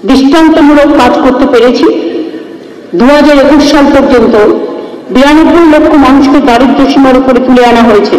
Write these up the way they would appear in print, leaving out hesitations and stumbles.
দৃষ্টান্তমূলক কাজ করতে পেরেছি। 2021 সাল পর্যন্ত 92 লক্ষ মানুষকে দারিদ্র্য সীমার উপরে তুলে আনা হয়েছে।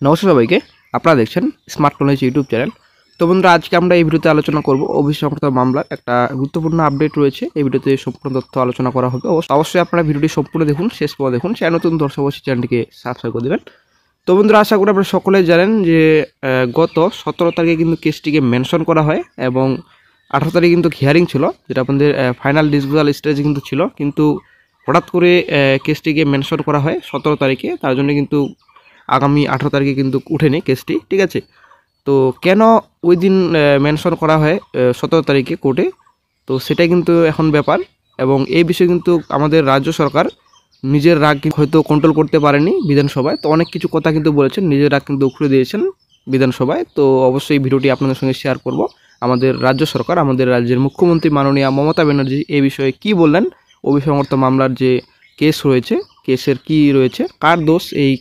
নমস্কার সবাইকে, আপনারা দেখছেন স্মার্ট নলেজ ইউটিউব চ্যানেল। তো বন্ধুরা, আজকে আমরা এই ভিডিওতে আলোচনা করব অভিযোগ সংক্রান্ত মামলার একটা গুরুত্বপূর্ণ আপডেট রয়েছে। এই ভিডিওতে সম্পূর্ণ তথ্য আলোচনা করা হবে। অবশ্যই আপনারা ভিডিওটি সম্পূর্ণ দেখুন, শেষ পর্যন্ত দেখুন। চ্যানেল নতুন দর্শক অবশ্যই চ্যানেলটিকে সাবস্ক্রাইব করে দেবেন। তো বন্ধুরা, আশা করি আপনারা সকলেই জানেন যে গত 17 তারিখে কিন্তু কেসটিকে মেনশন করা হয় এবং 18 তারিখে কিন্তু হিয়ারিং ছিল, যেটা আপনাদের ফাইনাল ডিসপোজাল স্টেজে কিন্তু ছিল। কিন্তু হঠাৎ করে কেসটিকে মেনশন করা হয় 17 তারিখে, তার জন্য কিন্তু আগামী 18 তারিখে কিন্তু উঠেনি কেসটি, ঠিক আছে। তো কেন ওই দিন মেনশন করা হয় 17 তারিখে কোর্টে, তো সেটাই কিন্তু এখন ব্যাপার। এবং এই বিষয়ে কিন্তু আমাদের রাজ্য সরকার নিজের রাগ হয়তো কন্ট্রোল করতে পারেনি বিধানসভায়, তো অনেক কিছু কথা কিন্তু বলেছেন, নিজের রাগ কিন্তু উখড়ে দিয়েছেন বিধানসভায়। তো অবশ্যই ভিডিওটি আপনাদের সঙ্গে শেয়ার করব। আমাদের রাজ্য সরকার, আমাদের রাজ্যের মুখ্যমন্ত্রী মাননীয়া মমতা ব্যানার্জি এই বিষয়ে কি বললেন, অভিসংহত মামলার যে কেস রয়েছে, কেসের কি রয়েছে, কার দোষ, এই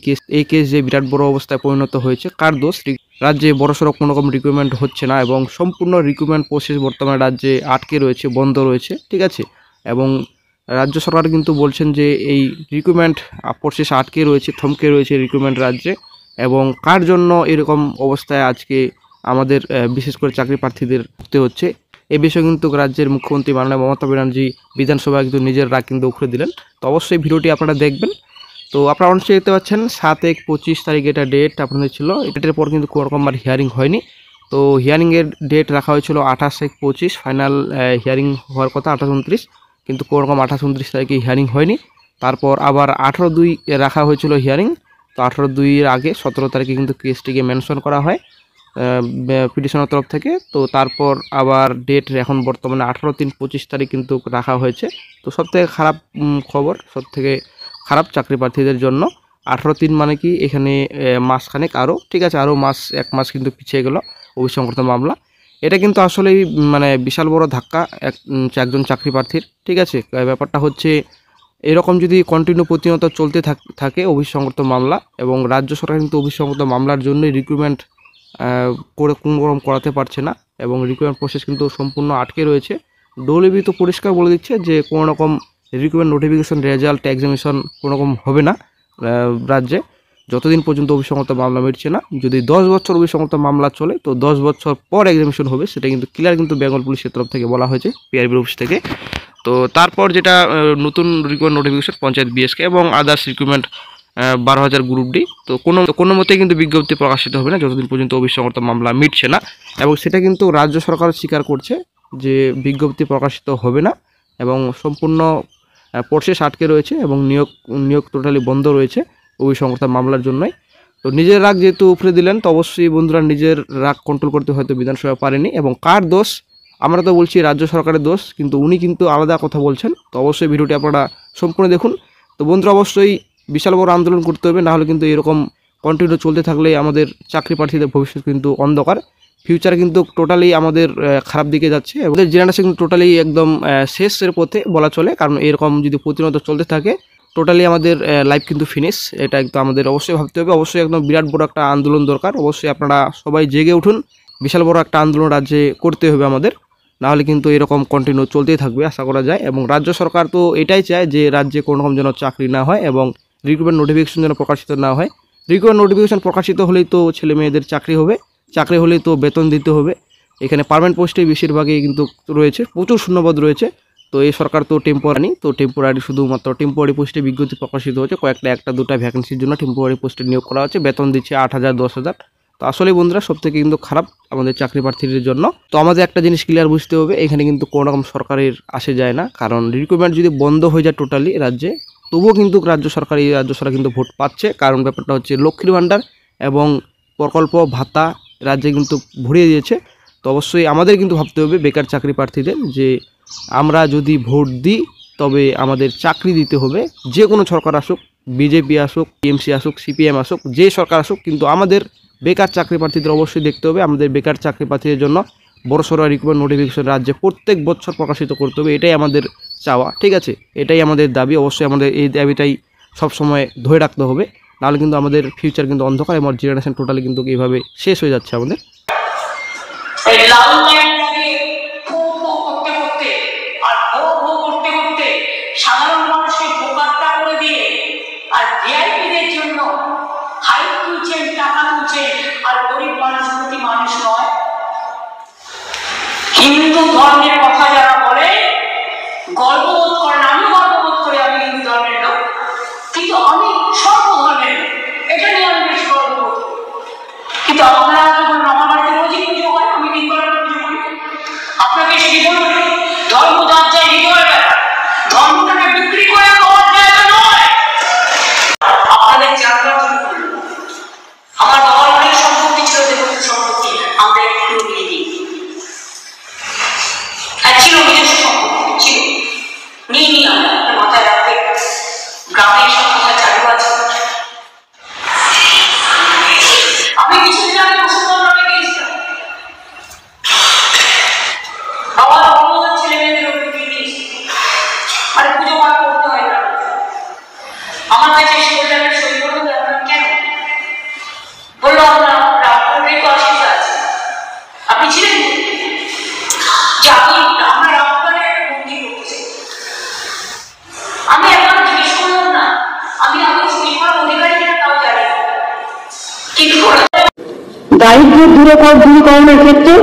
কেস যে বিরাট বড় অবস্থায় পরিণত হয়েছে, কার দোষ, রাজ্যে বড়সড় কোনো রকম রিক্রুটমেন্ট হচ্ছে না এবং সম্পূর্ণ রিক্রুটমেন্ট প্রসেস বর্তমানে রাজ্যে আটকে রয়েছে, বন্ধ রয়েছে, ঠিক আছে। এবং রাজ্য সরকার কিন্তু বলছেন যে এই রিক্রুটমেন্ট প্রসেস আটকে রয়েছে, থমকে রয়েছে রিক্রুটমেন্ট রাজ্যে। এবং কার জন্য এরকম অবস্থায় আজকে আমাদের বিশেষ করে চাকরি প্রার্থীদের হতে হচ্ছে, এই বিষয়ে কিন্তু রাজ্যের মুখ্যমন্ত্রী মাননীয় মমতা ব্যানার্জি বিধানসভায় কিন্তু নিজের রাগ কিন্তু উখড়ে দিলেন। তো অবশ্যই ভিডিওটি আপনারা দেখবেন। তো আপনারা অবশ্যই দেখতে পাচ্ছেন 7-1-25 তারিখ এটা ডেট আপনাদের ছিল। এটার পর কিন্তু কোনো রকমবার হিয়ারিং হয়নি। তো হিয়ারিংয়ের ডেট রাখা হয়েছিল 28-1-25, ফাইনাল হিয়ারিং হওয়ার কথা 28-29, কিন্তু কোনো রকম 28-29 তারিখে হিয়ারিং হয়নি। তারপর আবার 18-2 রাখা হয়েছিল হিয়ারিং। তো 18-2-এর আগে 17 তারিখে কিন্তু কেসটিকে মেনশন করা হয় পিটিশনের তরফ থেকে। তো তারপর আবার ডেট এখন বর্তমানে 18-3-25 তারিখ কিন্তু রাখা হয়েছে। তো সবথেকে খারাপ খবর, সবথেকে খারাপ চাকরি প্রার্থীদের জন্য 18-3 মানে কি এখানে মাসখানেক আরও, ঠিক আছে, আরও এক মাস কিন্তু পিছিয়ে গেল অভিসংহত মামলা। এটা কিন্তু আসলেই মানে বিশাল বড় ধাক্কা একজন চাকরি প্রার্থীর, ঠিক আছে। ব্যাপারটা হচ্ছে এরকম যদি কন্টিনিউ প্রতিনিয়ত চলতে থাকে অভিসংহত মামলা, এবং রাজ্য সরকার কিন্তু অভিসংহত মামলার জন্যই রিক্রুটমেন্ট করে কোনো রকম করাতে পারছে না এবং রিক্রুটমেন্ট প্রসেস কিন্তু সম্পূর্ণ আটকে রয়েছে। ডব্লিউবি তো পরিষ্কার বলে দিচ্ছে যে কোনো রকম রিক্রুটমেন্ট নোটিফিকেশন, রেজাল্ট, এক্সামিনেশন কোনো রকম হবে না রাজ্যে, যতদিন পর্যন্ত অভিসংহত মামলা মিটছে না। যদি 10 বছর অভিসংহত মামলা চলে, তো 10 বছর পর এক্সামিনেশন হবে, সেটা কিন্তু ক্লিয়ার কিন্তু বেঙ্গল পুলিশের তরফ থেকে বলা হয়েছে, পিআরবি অফিস থেকে। তো তারপর যেটা নতুন রিক্রুটমেন্ট নোটিফিকেশন পঞ্চায়েত বিএসকে এবং আদার্স রিক্রুটমেন্ট 12,000 গ্রুপ ডি, তো কোনো মতেই কিন্তু বিজ্ঞপ্তি প্রকাশিত হবে না যতদিন পর্যন্ত অভিসংহত মামলা মিটছে না। এবং সেটা কিন্তু রাজ্য সরকার স্বীকার করছে যে বিজ্ঞপ্তি প্রকাশিত হবে না এবং সম্পূর্ণ প্রসেস আটকে রয়েছে এবং নিয়োগ টোটালি বন্ধ রয়েছে অভিসংহত মামলার জন্যই। তো নিজের রাগ যেহেতু উপরে দিলেন, তো অবশ্যই বন্ধুরা নিজের রাগ কন্ট্রোল করতে হয়তো বিধানসভা পারেনি। এবং কার দোষ, আমরা তো বলছি রাজ্য সরকারের দোষ, কিন্তু উনি কিন্তু আলাদা কথা বলছেন। তো অবশ্যই ভিডিওটি আপনারা সম্পূর্ণ দেখুন। তো বন্ধুরা, অবশ্যই বিশাল বড় আন্দোলন করতে হবে, নাহলে কিন্তু এরকম কন্টিনিউ চলতে থাকলে আমাদের চাকরি প্রার্থীদের ভবিষ্যৎ কিন্তু অন্ধকার, ফিউচার কিন্তু টোটালি আমাদের খারাপ দিকে যাচ্ছে। আমাদের জেনারেশন কিন্তু টোটালি একদম শেষের পথে বলা চলে, কারণ এরকম যদি প্রতিনিয়ত চলতে থাকে টোটালি আমাদের লাইফ কিন্তু ফিনিশ। এটা একদম আমাদের অবশ্যই ভাবতে হবে। অবশ্যই একদম বিরাট বড় একটা আন্দোলন দরকার। অবশ্যই আপনারা সবাই জেগে উঠুন, বিশাল বড় একটা আন্দোলন রাজ্যে করতে হবে আমাদের, নাহলে কিন্তু এরকম কন্টিনিউ চলতেই থাকবে আশা করা যায়। এবং রাজ্য সরকার তো এটাই চায় যে রাজ্যে কোনো রকম যেন চাকরি না হয় এবং রিক্রুটমেন্ট নোটিফিকেশন যেন প্রকাশিত না হয়। রিক্রুটমেন্ট নোটিফিকেশন প্রকাশিত হলেই তো ছেলে মেয়েদের চাকরি হবে, চাকরি হলেই তো বেতন দিতে হবে। এখানে পার্মানেন্ট পোস্টে বেশিরভাগই কিন্তু রয়েছে, প্রচুর শূন্যপদ রয়েছে। তো এই সরকার তো টেম্পোরারি শুধুমাত্র টেম্পোরারি পোস্টে বিজ্ঞপ্তি প্রকাশিত হচ্ছে, একটা দুটা ভ্যাকেন্সির জন্য টেম্পোরারি পোস্টে নিয়োগ করা হচ্ছে, বেতন দিচ্ছে 8,000 10,000। তো আসলে বন্ধুরা সবথেকে কিন্তু খারাপ আমাদের চাকরি প্রার্থীদের জন্য। তো আমাদের একটা জিনিস ক্লিয়ার বুঝতে হবে, এখানে কিন্তু কোনো রকম সরকারের আসে যায় না, কারণ রিক্রুটমেন্ট যদি বন্ধ হয়ে যায় টোটালি রাজ্যে, তবুও কিন্তু রাজ্য সরকার কিন্তু ভোট পাচ্ছে। কারণ ব্যাপারটা হচ্ছে লক্ষ্মীর ভাণ্ডার এবং প্রকল্প ভাতা রাজ্যে কিন্তু ভরিয়ে দিয়েছে। তো অবশ্যই আমাদের কিন্তু ভাবতে হবে বেকার চাকরি প্রার্থীদের, যে আমরা যদি ভোট দিই তবে আমাদের চাকরি দিতে হবে, যে কোনো সরকার আসুক, বিজেপি আসুক, টিএমসি আসুক, সিপিএম আসুক, যে সরকার আসুক, কিন্তু আমাদের বেকার চাকরি প্রার্থীদের অবশ্যই দেখতে হবে। আমাদের বেকার চাকরি প্রার্থীদের জন্য বড়সড় রিক্রুটমেন্ট নোটিফিকেশন রাজ্যে প্রত্যেক বছর প্রকাশিত করতে হবে। এটাই আমাদের চাওয়া, ঠিক আছে? এটাই আমাদের দাবি। অবশ্যই আমাদের এই দাবিটাই সবসময় ধরে রাখতে হবে, নাহলে কিন্তু আমাদের ফিউচার কিন্তু অন্ধকার, আমার জেনারেশন টোটালি কিন্তু এইভাবে শেষ হয়ে যাচ্ছে আমাদের। সাধারণ মানুষকে বোকাট্টা করে দিয়ে আর ভিআইপিদের জন্য হাইট তুলছেন, টাকা তুলছেন, আর গরিব মানুষ প্রতি মানুষ নয়। হিন্দু ধর্মের কথা যারা বলে গর্ববোধ করেন, আমি গর্ববোধ করি আমি হিন্দু ধর্মের লোক, কিন্তু আমি সর্বধর্মের লোক, এটা নিয়ে আমি বেশি গর্ববোধ করি। কিন্তু আপনারা যখন আমার বাড়িতে রোজই পুজো হয়, আমি দিন করে পুজো করি, আপনাকে সেটি বলবেন ধর্ম যার যায় হৃদয়ের ব্যাপার, ধর্মটাকে বিক্রি করে দেওয়ার জায়গা নয়। আপনাদের জানবার জন্য আমার বাবার অনেক সম্পত্তি ছিল, দেখুন সম্পত্তি আমরা একটু নিয়ে নিই, ছিল নিজস্ব সম্পত্তি ছিল, নিয়ে নিই আমরা, মাথায় রাখবে গ্রামে সব কথা চালু আছে। আমি কিছুদিন আগে মুসলমানরা গিয়েছিলাম, বাবার অন্যদের ছেলে মেয়েদের ওপরে দিয়ে দিয়েছি, আর পুজো পাঠ করতে হয় না। আমার কাছে এসে বললেন সই করে দেবে, আপনার কেন? বললো আমরা রামপুরের তো অসুবিধা আছে। আপনি ছিলেন যে আমরা রামপুরে একটা মন্দির করতেছি, আমি একবার জিজ্ঞেস করলাম না, আমি আগে সই করার অধিকারী কিনা তাও জানি না, কিন্তু দারিদ্র্য দূরীকরণের ক্ষেত্রে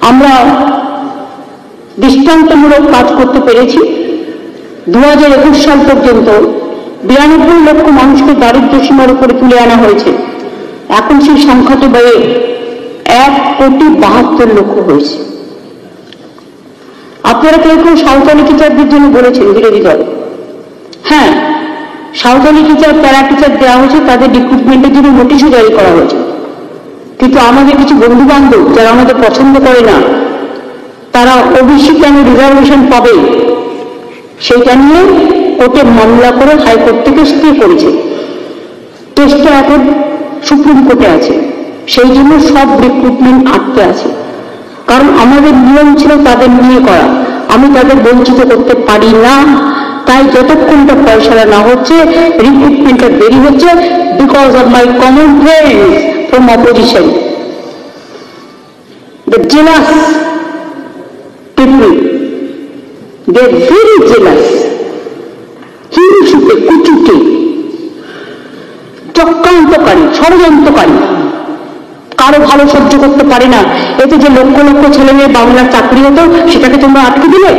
আমরা দৃষ্টান্তমূলক কাজ করতে পেরেছি। 2021 সাল পর্যন্ত 92 লক্ষ মানুষকে দারিদ্র্য সীমার উপরে তুলে আনা হয়েছে। এখন সেই সংখ্যাটি বেড়ে 1,72,00,000 হয়েছে। আপনারা কেউ কেউ সাঁওতালি টিচারদের জন্য বলেছেন বিরোধী দল, হ্যাঁ সাঁওতালি টিচার, প্যারা টিচার দেওয়া হয়েছে, তাদের রিক্রুটমেন্টের জন্য নোটিশও জারি করা হয়েছে। কিন্তু আমাদের কিছু বন্ধু বান্ধব যারা আমাদের পছন্দ করে না, তারা ওবিসি কেন রিজার্ভেশন পাবে সেইটা নিয়ে কোর্টে মামলা করে হাইকোর্ট থেকে স্টে করেছে। কেসটা এখন সুপ্রিম কোর্টে আছে, সেই জন্য সব রিক্রুটমেন্ট আটকে আছে। কারণ আমাদের নিয়ম ছিল তাদের নিয়ে করা, আমি তাদের বঞ্চিত করতে পারি না। তাই যতক্ষণটা পয়সাটা না হচ্ছে, রিক্রুটমেন্টটা দেরি হচ্ছে, because of my common friends from opposition, the jealous people, they are very jealous, হিংসুটে কুচুটে চক্রান্তকারী ষড়যন্ত্রকারী, কারো ভালো সহ্য করতে পারে না। এতে যে লক্ষ লক্ষ ছেলে মেয়ে বাংলার চাকরি হতো, সেটাকে তোমরা আটকে দিলে,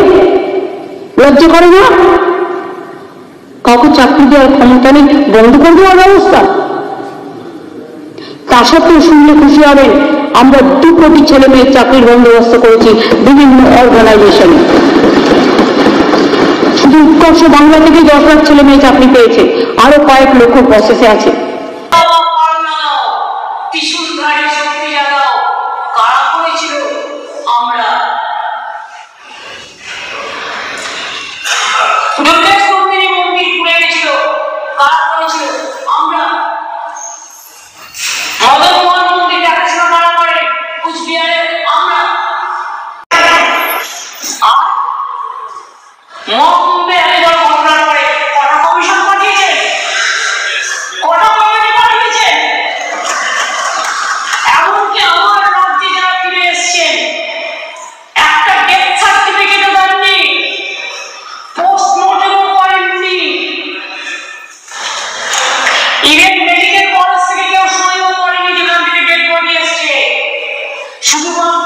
লজ্জা করে না? কাউকে চাকরি দেওয়ার ক্ষমতা নেই, বন্ধ করে দেওয়ার ব্যবস্থা। তা সত্ত্বেও শুনলে খুশি হবেন, আমরা 2 কোটি ছেলে মেয়ের চাকরির বন্দোবস্ত করেছি বিভিন্ন অর্গানাইজেশনে। শুধু উৎকর্ষ বাংলা থেকে 10 লাখ ছেলে মেয়ে চাকরি পেয়েছে, আরো কয়েক লক্ষ প্রসেসে আছে। শুধুমাত্র